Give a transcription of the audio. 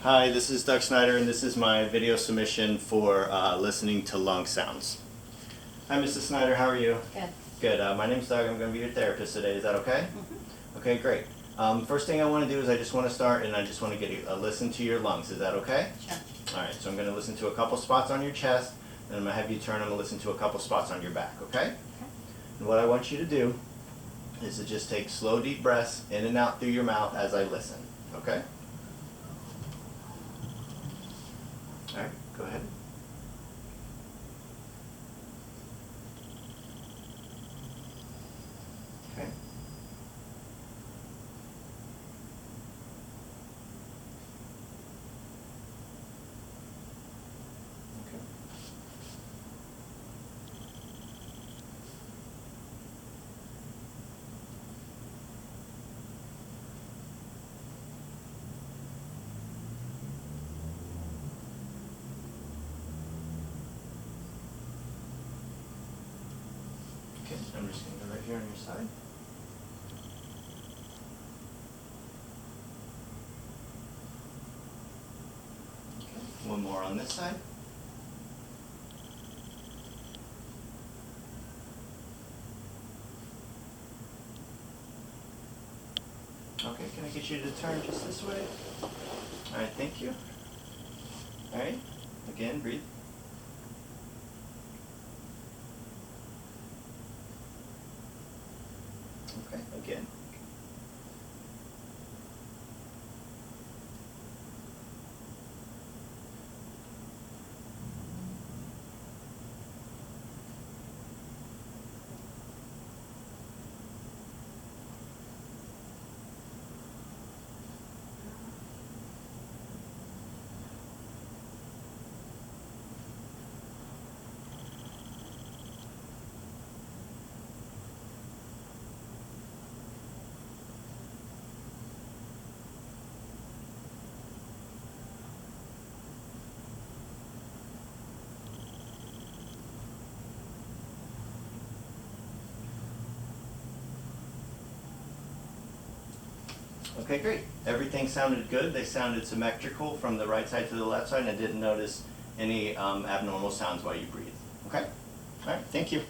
Hi, this is Doug Snyder, and this is my video submission for listening to lung sounds. Hi, Mrs. Snyder, how are you? Good. Good. My name's Doug. I'm going to be your therapist today. Is that okay? Mm-hmm. Okay, great. First thing I want to do is I just want to start and I just want to get a listen to your lungs. Is that okay? Sure. Alright, so I'm going to listen to a couple spots on your chest, and I'm going to have you turn and listen to a couple spots on your back, okay? Okay. And what I want you to do is to just take slow, deep breaths in and out through your mouth as I listen, okay? Alright, go ahead. Okay. Okay. Okay, I'm just going to go right here on your side. Okay, one more on this side. Okay, can I get you to turn just this way? Alright, thank you. Alright, again, breathe. Okay, again. Okay, great. Everything sounded good. They sounded symmetrical from the right side to the left side, and I didn't notice any abnormal sounds while you breathe. Okay? All right, thank you.